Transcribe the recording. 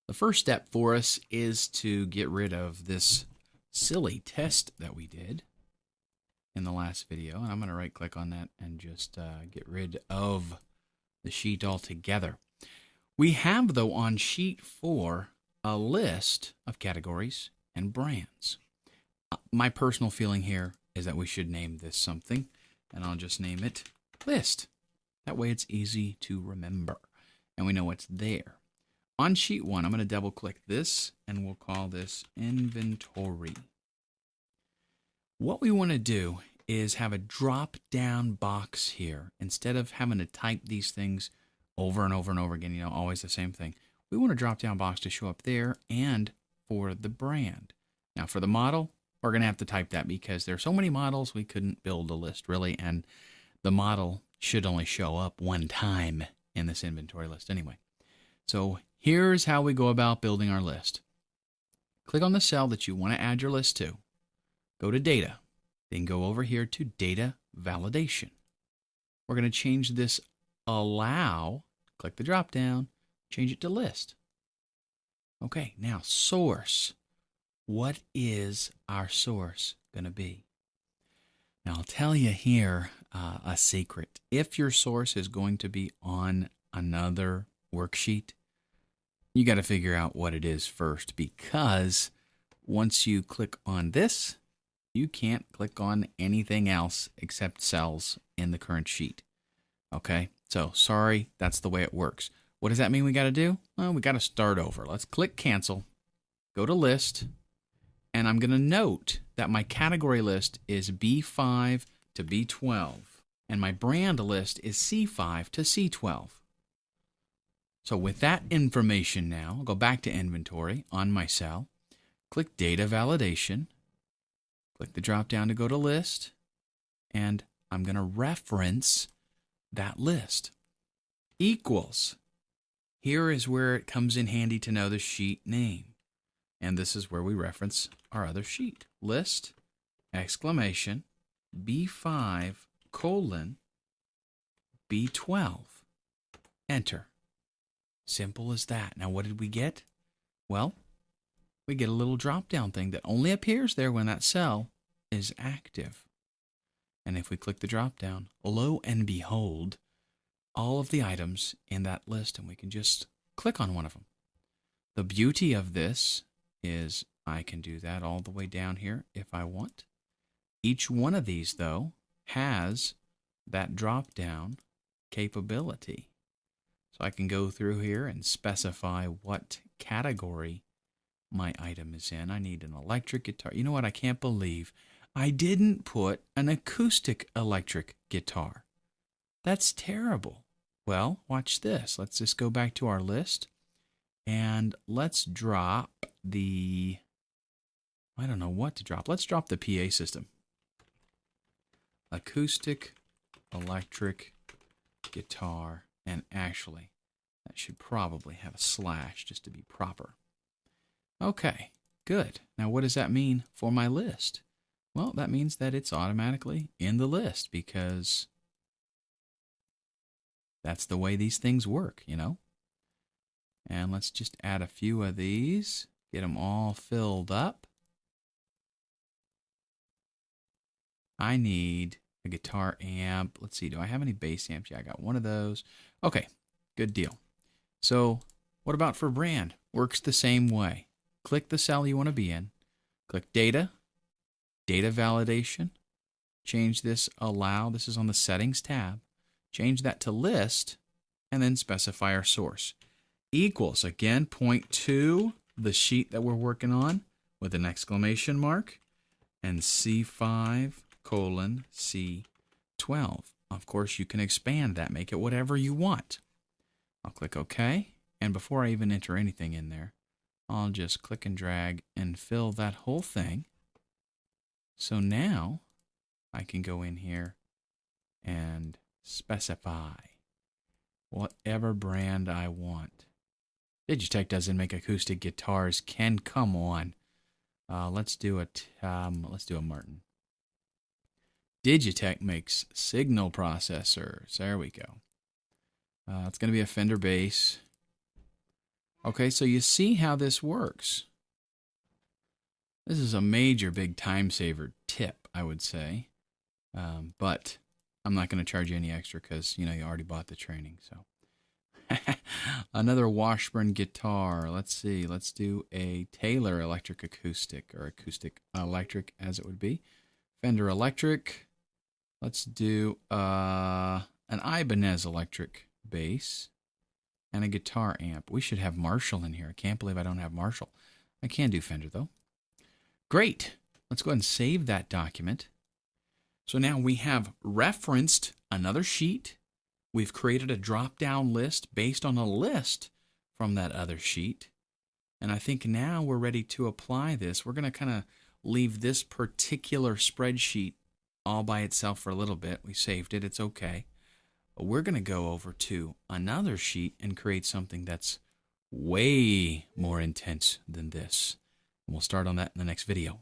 The first step for us is to get rid of this silly test that we did in the last video. And I'm going to right click on that and just get rid of the sheet altogether. We have, though, on sheet 4 a list of categories and brands. My personal feeling here is that we should name this something, and I'll just name it list. That way it's easy to remember and we know it's there. On sheet 1, I'm going to double click this and we'll call this inventory. What we want to do is have a drop down box here. Instead of having to type these things over and over and over again, always the same thing. We want a drop down box to show up there and for the brand. Now for the model, we're going to have to type that because there's so many models we couldn't build a list really, and the model should only show up one time in this inventory list anyway. So here's how we go about building our list. Click on the cell that you want to add your list to. Go to Data. Then go over here to Data Validation. We're going to change this Allow. Click the drop down. Change it to List. Okay, now Source. What is our source going to be? Now I'll tell you here a secret. If your source is going to be on another worksheet, you got to figure out what it is first, because once you click on this, you can't click on anything else except cells in the current sheet. Okay, so sorry, that's the way it works. What does that mean we got to do? Well, we got to start over. Let's click cancel, go to list, and I'm going to note that my category list is B5 to B12, and my brand list is C5 to C12. So with that information now, I'll go back to inventory on my cell, click data validation, click the drop down to go to list, and I'm going to reference that list. Equals. Here is where it comes in handy to know the sheet name. And this is where we reference our other sheet. List, exclamation, B5, colon, B12. Enter. Simple as that. Now what did we get? Well, we get a little drop-down thing that only appears there when that cell is active. And if we click the drop-down, lo and behold, all of the items in that list, and we can just click on one of them. The beauty of this is I can do that all the way down here if I want. Each one of these, though, has that drop-down capability. So I can go through here and specify what category my item is in. I need an electric guitar. You know what? I can't believe I didn't put an acoustic electric guitar. That's terrible. Well, watch this. Let's just go back to our list and let's drop the, I don't know what to drop. Let's drop the PA system. Acoustic electric guitar, and actually that should probably have a slash just to be proper. Okay, good. Now what does that mean for my list? Well, that means that it's automatically in the list because that's the way these things work, And let's just add a few of these, get them all filled up. I need a guitar amp. Let's see, do I have any bass amps? Yeah, I got one of those. Okay, good deal. So what about for brand? Works the same way. Click the cell you want to be in. Click data, data validation. Change this allow. This is on the settings tab. Change that to list and then specify our source. Equals, again, point to the sheet that we're working on with an exclamation mark and C5 colon C12. Of course, you can expand that, make it whatever you want. I'll click OK. And before I even enter anything in there, I'll just click and drag and fill that whole thing. So now I can go in here and specify whatever brand I want. Digitech doesn't make acoustic guitars. Ken, come on. Let's do a Martin. Digitech makes signal processors. There we go. It's going to be a Fender bass. Okay, so you see how this works. This is a major big time saver tip, I would say. But I'm not going to charge you any extra because, you already bought the training. So another Washburn guitar. Let's see. Let's do a Taylor electric acoustic, or acoustic electric as it would be. Fender electric. Let's do an Ibanez electric bass and a guitar amp. We should have Marshall in here. I can't believe I don't have Marshall. I can do Fender though. Great. Let's go ahead and save that document. So now we have referenced another sheet. We've created a drop-down list based on a list from that other sheet. And I think now we're ready to apply this. We're going to kind of leave this particular spreadsheet all by itself for a little bit. We saved it. It's okay. But we're going to go over to another sheet and create something that's way more intense than this. And we'll start on that in the next video.